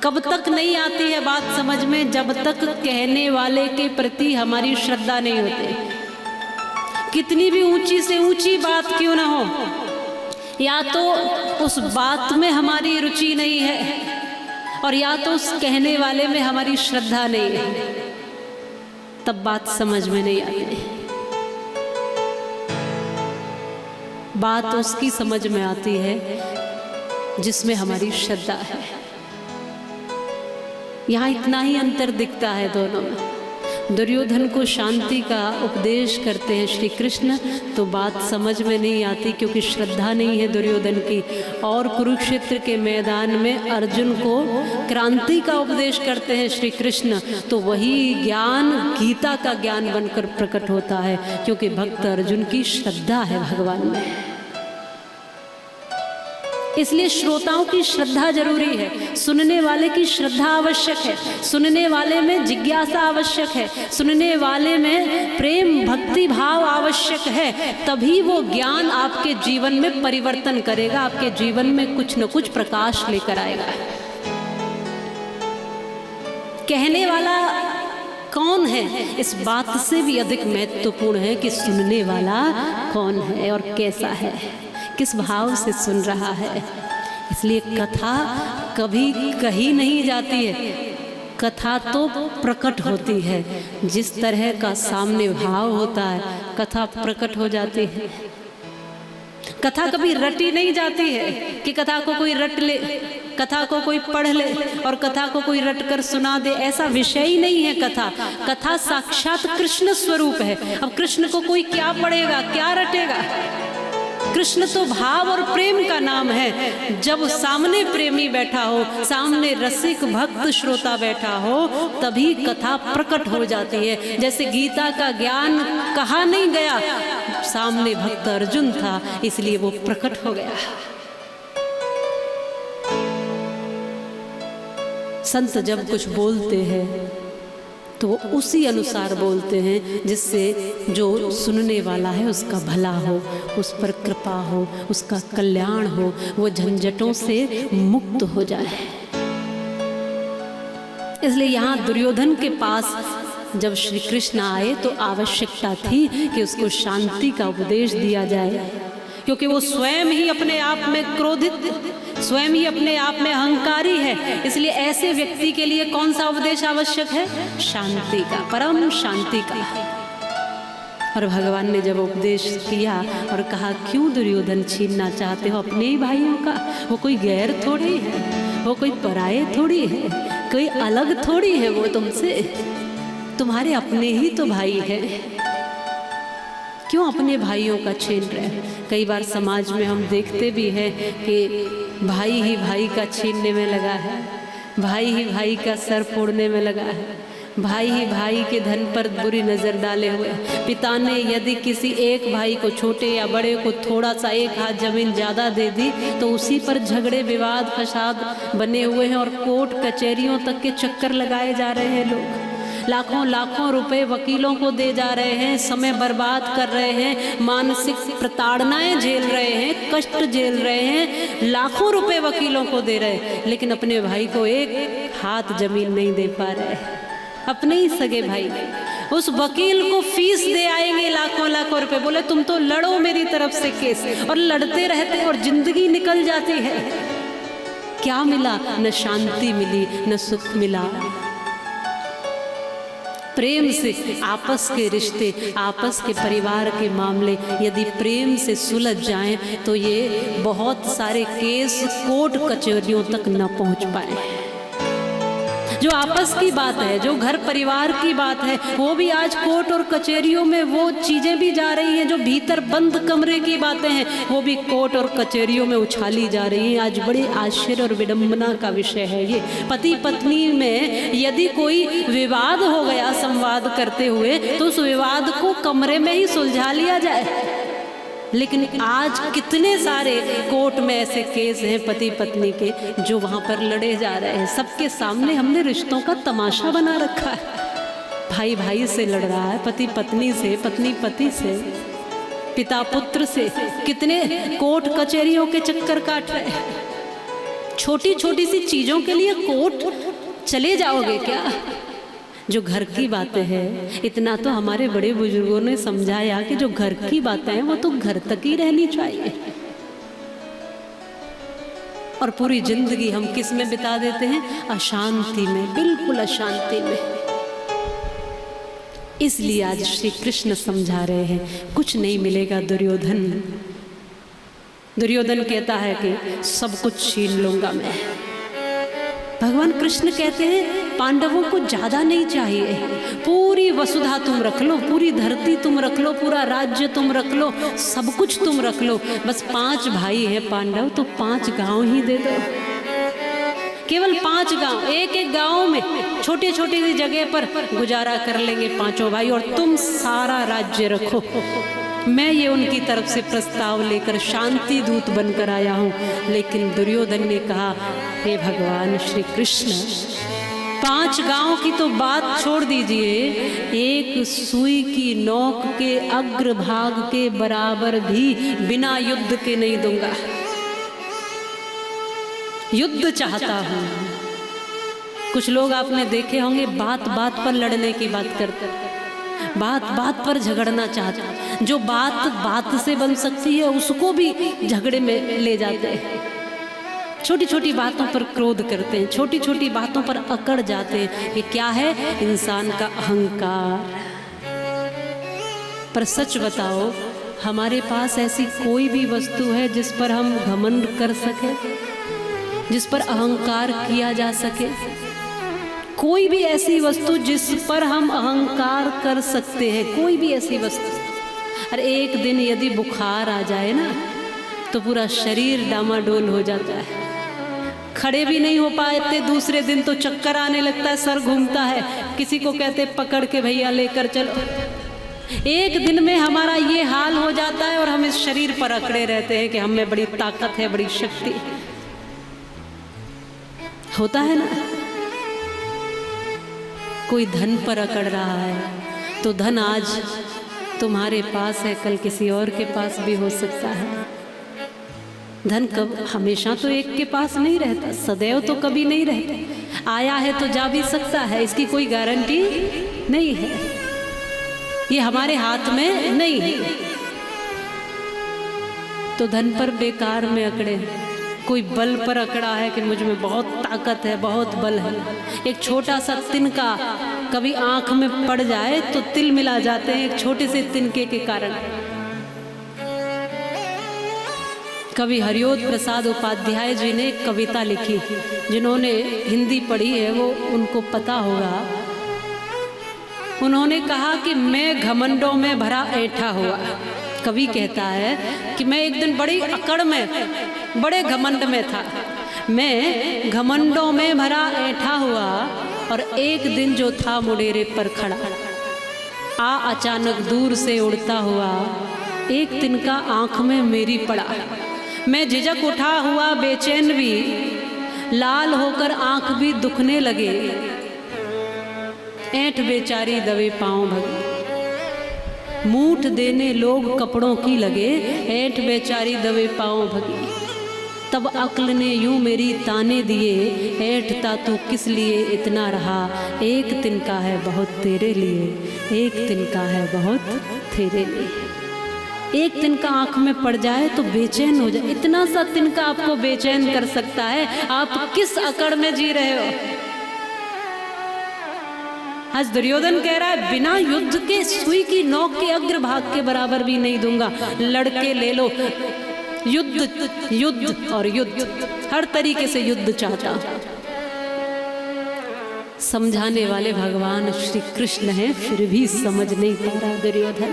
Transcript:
कब तक नहीं आती है बात समझ में? जब तक कहने वाले के प्रति हमारी श्रद्धा नहीं होती। कितनी भी ऊंची से ऊंची बात क्यों ना हो, या तो उस बात में हमारी रुचि नहीं है और या तो उस कहने वाले में हमारी श्रद्धा नहीं है, तब बात समझ में नहीं आती। बात उसकी समझ में आती है जिसमें हमारी श्रद्धा है। यहाँ इतना ही अंतर दिखता है दोनों में। दुर्योधन को शांति का उपदेश करते हैं श्री कृष्ण, तो बात समझ में नहीं आती क्योंकि श्रद्धा नहीं है दुर्योधन की। और कुरुक्षेत्र के मैदान में अर्जुन को क्रांति का उपदेश करते हैं श्री कृष्ण, तो वही ज्ञान गीता का ज्ञान बनकर प्रकट होता है, क्योंकि भक्त अर्जुन की श्रद्धा है भगवान में। इसलिए श्रोताओं की श्रद्धा जरूरी है, सुनने वाले की श्रद्धा आवश्यक है, सुनने वाले में जिज्ञासा आवश्यक है, सुनने वाले में प्रेम भक्ति भाव आवश्यक है, तभी वो ज्ञान आपके जीवन में परिवर्तन करेगा, आपके जीवन में कुछ न कुछ प्रकाश लेकर आएगा। कहने वाला कौन है, इस बात से भी अधिक महत्वपूर्ण है कि सुनने वाला कौन है और कैसा है, किस भाव से सुन रहा है। इसलिए कथा कभी कही नहीं जाती है, कथा तो प्रकट होती है। जिस तरह का सामने भाव होता है, कथा प्रकट हो जाती है। कथा कभी रटी नहीं जाती है कि कथा को कोई रट ले, कथा को कोई पढ़ ले और कथा को कोई रट कर सुना दे, ऐसा विषय ही नहीं है कथा। कथा साक्षात कृष्ण स्वरूप है। अब कृष्ण को कोई क्या पढ़ेगा, क्या रटेगा? कृष्ण तो भाव और प्रेम का नाम है। जब सामने प्रेमी बैठा हो, सामने रसिक भक्त श्रोता बैठा हो, तभी कथा प्रकट हो जाती है। जैसे गीता का ज्ञान कहा नहीं गया, सामने भक्त अर्जुन था, इसलिए वो प्रकट हो गया। संत जब कुछ बोलते हैं तो उसी अनुसार बोलते हैं जिससे जो सुनने वाला है उसका भला हो, उस पर कृपा हो, उसका कल्याण हो, वो झंझटों से मुक्त हो जाए। इसलिए यहाँ दुर्योधन के पास जब श्री कृष्ण आए तो आवश्यकता थी कि उसको शांति का उपदेश दिया जाए, क्योंकि वो स्वयं ही अपने आप में क्रोधित, स्वयं ही अपने आप में अहंकारी है। इसलिए ऐसे व्यक्ति के लिए कौन सा उपदेश आवश्यक है? शांति का, परम शांति का। और भगवान ने जब उपदेश किया और कहा, क्यों दुर्योधन छीनना चाहते हो अपने ही भाइयों का? वो कोई गैर थोड़ी है, वो कोई पराये थोड़ी है, कोई अलग थोड़ी है, वो तुमसे, तुम्हारे अपने ही तो भाई है। क्यों अपने भाइयों का छीन रहे हैं? कई बार समाज में हम देखते भी हैं कि भाई ही भाई का छीनने में लगा है, भाई ही भाई का सर फोड़ने में लगा है, भाई ही भाई के धन पर बुरी नज़र डाले हुए। पिता ने यदि किसी एक भाई को, छोटे या बड़े को, थोड़ा सा एक हाथ जमीन ज़्यादा दे दी तो उसी पर झगड़े विवाद फसाद बने हुए हैं और कोर्ट कचहरियों तक के चक्कर लगाए जा रहे हैं। लोग लाखों लाखों रुपए वकीलों को दे जा रहे हैं, समय बर्बाद कर रहे हैं, मानसिक प्रताड़नाएं झेल रहे हैं, कष्ट झेल रहे हैं, लाखों रुपए वकीलों को दे रहे हैं, लेकिन अपने भाई को एक हाथ जमीन नहीं दे पा रहे। अपने ही सगे भाई उस वकील को फीस दे आएंगे लाखों लाखों रुपए, बोले तुम तो लड़ो मेरी तरफ से केस, और लड़ते रहते और जिंदगी निकल जाती है। क्या मिला? न शांति मिली, न सुख मिला। प्रेम से आपस के रिश्ते, आपस के परिवार के मामले यदि प्रेम से सुलझ जाएं तो ये बहुत सारे केस कोर्ट कचहरियों तक न पहुंच पाए। जो आपस की बात है, जो घर परिवार की बात है, वो भी आज कोर्ट और कचहरियों में वो चीज़ें भी जा रही हैं। जो भीतर बंद कमरे की बातें हैं, वो भी कोर्ट और कचहरियों में उछाली जा रही हैं। आज बड़े आश्चर्य और विडंबना का विषय है ये। पति पत्नी में यदि कोई विवाद हो गया संवाद करते हुए, तो उस विवाद को कमरे में ही सुलझा लिया जाए। लेकिन आज कितने सारे कोर्ट में ऐसे केस हैं पति पत्नी के, जो वहाँ पर लड़े जा रहे हैं। सबके सामने हमने रिश्तों का तमाशा बना रखा है। भाई भाई से लड़ रहा है, पति पत्नी से, पत्नी पति से, पिता पुत्र से, कितने कोर्ट कचहरियों के चक्कर काट रहे हैं। छोटी छोटी सी चीजों के लिए कोर्ट चले जाओगे क्या? जो घर की बातें हैं, इतना तो हमारे बड़े बुजुर्गों ने समझाया कि जो घर की बातें हैं वो तो घर तक ही रहनी चाहिए। और पूरी जिंदगी हम किस में बिता देते हैं? अशांति में, बिल्कुल अशांति में। इसलिए आज श्री कृष्ण समझा रहे हैं, कुछ नहीं मिलेगा दुर्योधन। दुर्योधन कहता है कि सब कुछ छीन लूंगा मैं। भगवान कृष्ण कहते हैं पांडवों को ज्यादा नहीं चाहिए, पूरी वसुधा तुम रख लो, पूरी धरती तुम रख लो, पूरा राज्य तुम रख लो, सब कुछ तुम रख लो, बस 5 भाई हैं पांडव, तो 5 गांव ही दे दो। केवल 5 गांव, एक एक गांव में छोटी छोटी सी जगह पर गुजारा कर लेंगे 5 भाई, और तुम सारा राज्य रखो। मैं ये उनकी तरफ से प्रस्ताव लेकर शांति दूत बनकर आया हूँ। लेकिन दुर्योधन ने कहा, हे भगवान श्री कृष्ण, 5 गांव की तो बात छोड़ दीजिए, एक सुई की नोक के अग्रभाग के बराबर भी बिना युद्ध के नहीं दूंगा। युद्ध चाहता हूं। कुछ लोग आपने देखे होंगे बात बात पर लड़ने की बात करते, बात बात पर झगड़ना चाहते, जो बात बात से बन सकती है उसको भी झगड़े में ले जाते हैं। छोटी छोटी बातों पर क्रोध करते हैं, छोटी छोटी बातों पर अकड़ जाते हैं। ये क्या है? इंसान का अहंकार। पर सच बताओ, हमारे पास ऐसी कोई भी वस्तु है जिस पर हम घमंड कर सके, जिस पर अहंकार किया जा सके? कोई भी ऐसी वस्तु जिस पर हम अहंकार कर सकते हैं, कोई भी ऐसी वस्तु? अरे एक दिन यदि बुखार आ जाए ना तो पूरा शरीर डामाडोल हो जाता है, खड़े भी नहीं हो पाते, दूसरे दिन तो चक्कर आने लगता है, सर घूमता है, किसी को कहते पकड़ के भैया लेकर चलो। एक दिन में हमारा ये हाल हो जाता है और हम इस शरीर पर अकड़े रहते हैं कि हम में बड़ी ताकत है, बड़ी शक्ति होता है ना। कोई धन पर अकड़ रहा है तो धन आज तुम्हारे पास है, कल किसी और के पास भी हो सकता है। धन कब हमेशा तो एक के पास नहीं रहता, सदैव तो कभी नहीं रहता। आया है तो जा भी सकता है, इसकी कोई गारंटी नहीं है, ये हमारे हाथ में नहीं है। तो धन पर बेकार में अकड़े। कोई बल पर अकड़ा है कि मुझ में बहुत ताकत है, बहुत बल है। एक छोटा सा तिनका कभी आंख में पड़ जाए तो तिल मिला जाते हैं एक छोटे से तिनके के कारण। कवि हरिओद प्रसाद उपाध्याय जी ने एक कविता लिखी, जिन्होंने हिंदी पढ़ी है वो उनको पता होगा। उन्होंने कहा कि मैं घमंडों में भरा ऐठा हुआ। कवि कहता है कि मैं एक दिन बड़ी अकड़ में, बड़े घमंड में था, मैं घमंडों में भरा ऐठा हुआ, और एक दिन जो था मुडेरे पर खड़ा, आ अचानक दूर से उड़ता हुआ, एक तिनका आंख में मेरी पड़ा। मैं झिझक उठा हुआ बेचैन भी, लाल होकर आंख भी दुखने लगे, ऐंठ बेचारी दबे पांव भगे। मूठ देने लोग कपड़ों की लगे, ऐंठ बेचारी दबे पांव भगी। तब अक्ल ने यूं मेरी ताने दिए, ऐंठता तू किस लिए इतना रहा, एक तिनका है बहुत तेरे लिए, एक तिनका है बहुत तेरे लिए। एक तिनका आंख में पड़ जाए तो बेचैन हो जाए, इतना सा तिनका आपको बेचैन कर सकता है। आप किस अकड़ में जी रहे हो? आज दुर्योधन कह रहा है बिना युद्ध के सुई की नोक के अग्रभाग के बराबर भी नहीं दूंगा, लड़के ले लो। युद्ध युद्ध और युद्ध, हर तरीके से युद्ध चाहता। समझाने वाले भगवान श्री कृष्ण हैं, फिर भी समझ नहीं पा रहा दुर्योधन।